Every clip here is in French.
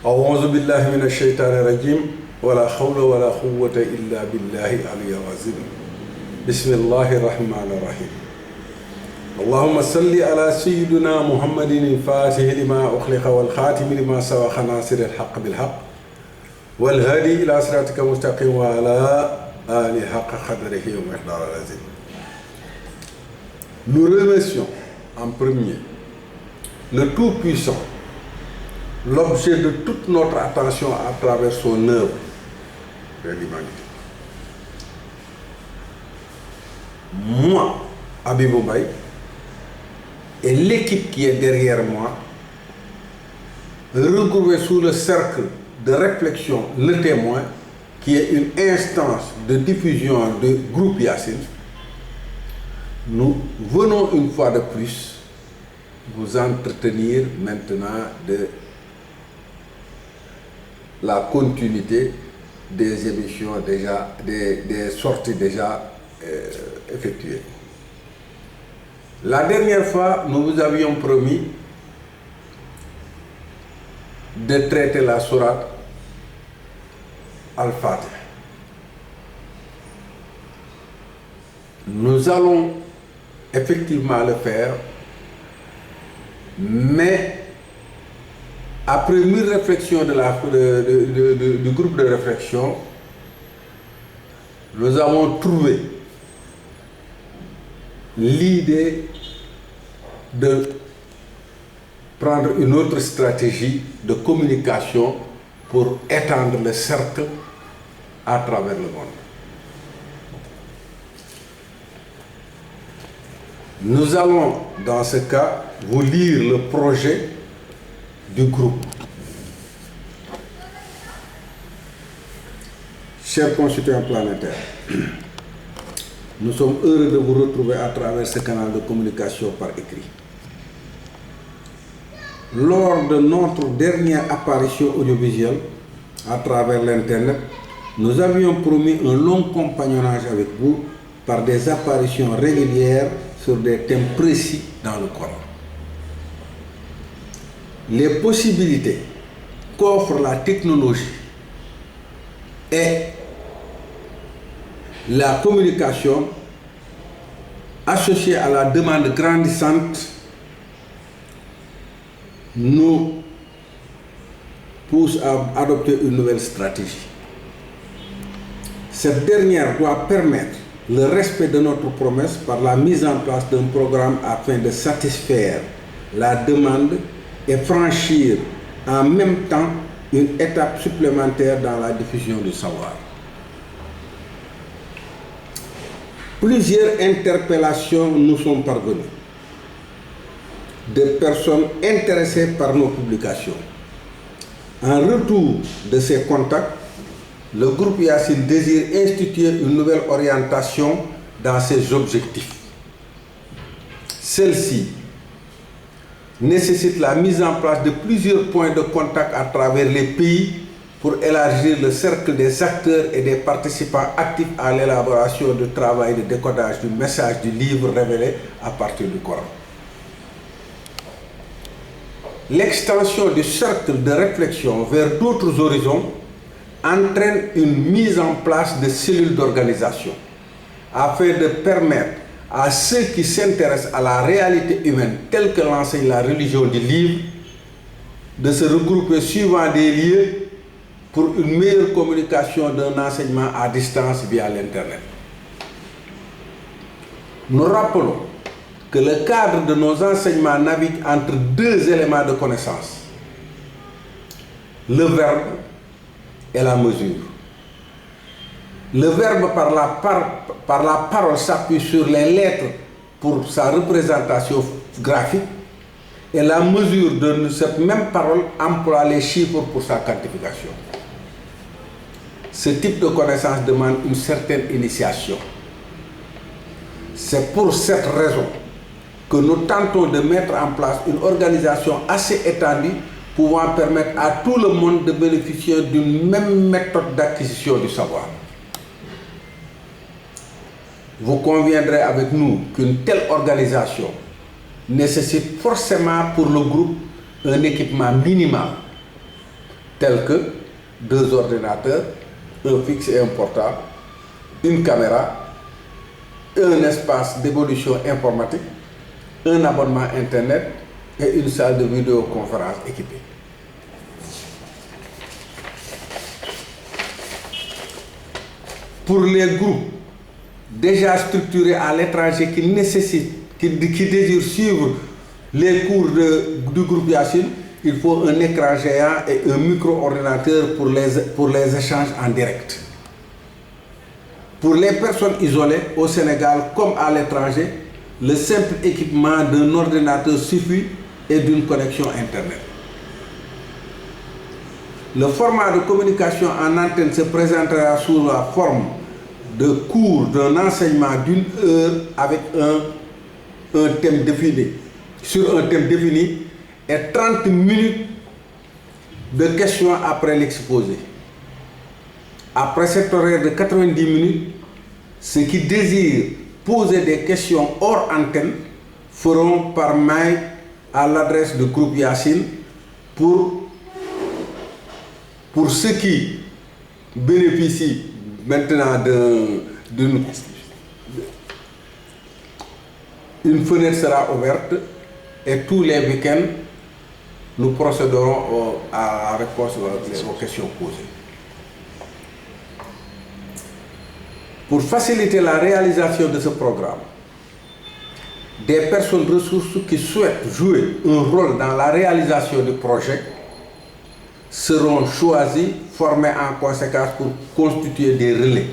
أعوذ بالله من الشيطان الرجيم ولا حول ولا قوة إلا بالله العلي العظيم بسم الله الرحمن الرحيم اللهم صل على سيدنا محمد الفاتح لما أخلق والخاتم لما سبق ناصر الحق بالحق والهادي إلى صراطك المستقيم وعلى آله حق قدره ومقداره العظيم. Nous remercions en premier le Tout-Puissant, l'objet de toute notre attention à travers son œuvre de l'humanité. Moi, Habibou Mbaye, et l'équipe qui est derrière moi, regroupés sous le cercle de réflexion Le Témoin, qui est une instance de diffusion de groupe Yassine, nous venons une fois de plus vous entretenir maintenant de la continuité des émissions déjà, des sorties déjà effectuées. La dernière fois, nous vous avions promis de traiter la sourate Al-Fatiha. Nous allons effectivement le faire, mais après une réflexion du groupe de réflexion, nous avons trouvé l'idée de prendre une autre stratégie de communication pour étendre le cercle à travers le monde. Nous allons, dans ce cas, vous lire le projet du groupe. Chers concitoyens planétaires, nous sommes heureux de vous retrouver à travers ce canal de communication par écrit. Lors de notre dernière apparition audiovisuelle à travers l'Internet, nous avions promis un long compagnonnage avec vous par des apparitions régulières sur des thèmes précis dans le Coran. Les possibilités qu'offre la technologie et la communication associée à la demande grandissante nous pousse à adopter une nouvelle stratégie. Cette dernière doit permettre le respect de notre promesse par la mise en place d'un programme afin de satisfaire la demande et franchir en même temps une étape supplémentaire dans la diffusion du savoir. Plusieurs interpellations nous sont parvenues de personnes intéressées par nos publications. En retour de ces contacts, le groupe Yassine désire instituer une nouvelle orientation dans ses objectifs. Celle-ci nécessite la mise en place de plusieurs points de contact à travers les pays pour élargir le cercle des acteurs et des participants actifs à l'élaboration du travail de décodage du message du livre révélé à partir du Coran. L'extension du cercle de réflexion vers d'autres horizons entraîne une mise en place de cellules d'organisation afin de permettre à ceux qui s'intéressent à la réalité humaine telle que l'enseigne la religion du livre de se regrouper suivant des lieux pour une meilleure communication d'un enseignement à distance via l'Internet. Nous rappelons que le cadre de nos enseignements navigue entre deux éléments de connaissance, le verbe et la mesure. Le verbe par la parole s'appuie sur les lettres pour sa représentation graphique et la mesure de cette même parole emploie les chiffres pour sa quantification. Ce type de connaissance demande une certaine initiation. C'est pour cette raison que nous tentons de mettre en place une organisation assez étendue pouvant permettre à tout le monde de bénéficier d'une même méthode d'acquisition du savoir. Vous conviendrez avec nous qu'une telle organisation nécessite forcément pour le groupe un équipement minimal tels que 2 ordinateurs, un fixe et un portable, une caméra, un espace d'évolution informatique, un abonnement Internet et une salle de vidéoconférence équipée. Pour les groupes déjà structurés à l'étranger qui désirent suivre les cours du groupe Yacine, il faut un écran géant et un micro-ordinateur pour les échanges en direct. Pour les personnes isolées au Sénégal comme à l'étranger, le simple équipement d'un ordinateur suffit et d'une connexion Internet. Le format de communication en antenne se présentera sous la forme de cours d'un enseignement d'une heure avec un thème défini, sur un thème défini et 30 minutes de questions après l'exposé. Après cet horaire de 90 minutes, ceux qui désirent poser des questions hors antenne feront par mail à l'adresse du groupe Yacine. Pour ceux qui bénéficient maintenant une fenêtre sera ouverte et tous les week-ends, nous procéderons à la réponse aux questions posées. Pour faciliter la réalisation de ce programme, des personnes ressources qui souhaitent jouer un rôle dans la réalisation du projet seront choisies, formées en conséquence pour constituer des relais.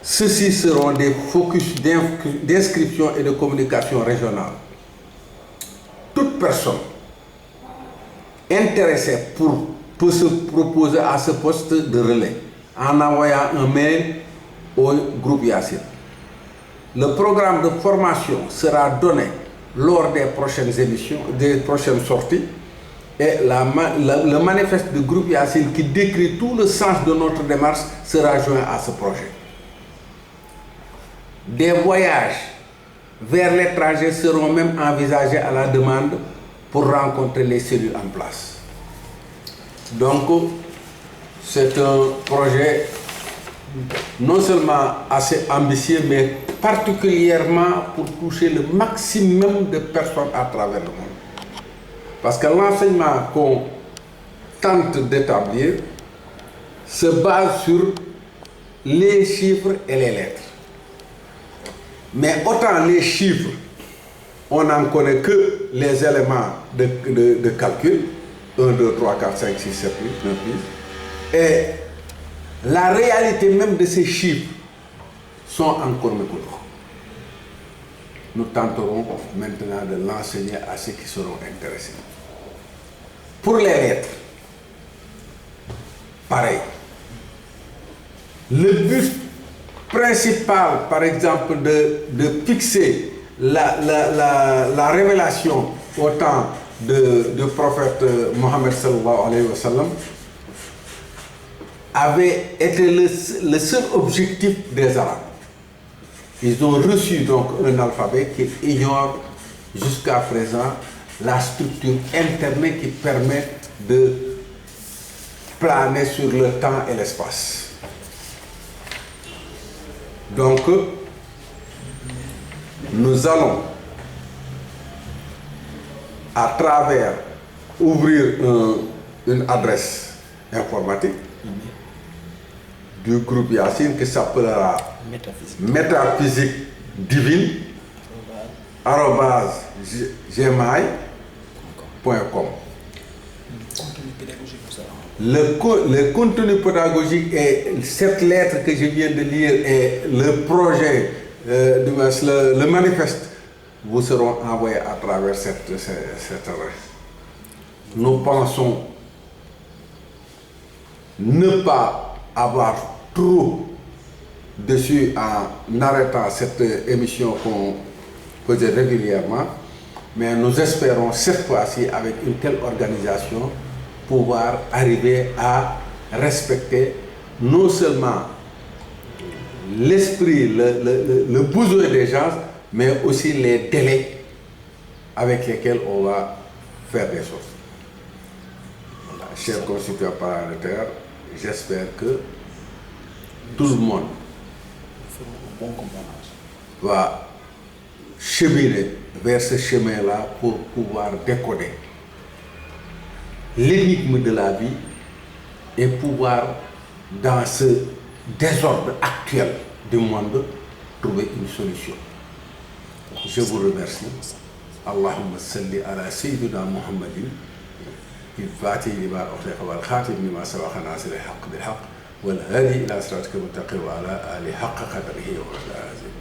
Ceux-ci seront des focus d'inscription et de communication régionale. Toute personne intéressée peut se proposer à ce poste de relais en envoyant un mail au groupe Yacine. Le programme de formation sera donné lors des prochaines émissions, des prochaines sorties, et le manifeste du groupe Yacine qui décrit tout le sens de notre démarche sera joint à ce projet. Des voyages vers l'étranger seront même envisagés à la demande pour rencontrer les cellules en place. Donc, c'est un projet non seulement assez ambitieux, mais particulièrement pour toucher le maximum de personnes à travers le monde. Parce que l'enseignement qu'on tente d'établir se base sur les chiffres et les lettres. Mais autant les chiffres, on n'en connaît que les éléments de calcul, 1, 2, 3, 4, 5, 6, 7, 8, 9, 10. Et la réalité même de ces chiffres sont encore méconnus. Nous tenterons maintenant de l'enseigner à ceux qui seront intéressés. Pour les lettres, pareil. Le but principal, par exemple, de fixer la révélation au temps du prophète Mohammed sallallahu alayhi wa sallam avait été le seul objectif des Arabes. Ils ont reçu donc un alphabet qui ignore jusqu'à présent la structure Internet qui permet de planer sur le temps et l'espace. Donc, nous allons, à travers ouvrir une adresse informatique du groupe Yacine qui s'appellera métaphysique divine @gmail.com. Le contenu pédagogique est cette lettre que je viens de lire et le projet, le manifeste vous seront envoyés à travers cette adresse. Nous pensons ne pas avoir trop dessus en arrêtant cette émission qu'on faisait régulièrement, mais nous espérons cette fois-ci avec une telle organisation pouvoir arriver à respecter non seulement l'esprit, le besoin des gens, mais aussi les délais avec lesquels on va faire des choses. chers constituants parlementaires, j'espère que tout le monde va cheminer vers ce chemin-là pour pouvoir décoder l'énigme de la vie et pouvoir, dans ce désordre actuel du monde, trouver une solution. Je vous remercie. Allahumma salli ala sayyidina Muhammadin الفاتح لما أغلق والخاتم لما سبق ناصر الحق بالحق والهادي إلى صراطك المستقيم وعلى آله حق قدره ومقداره العظيم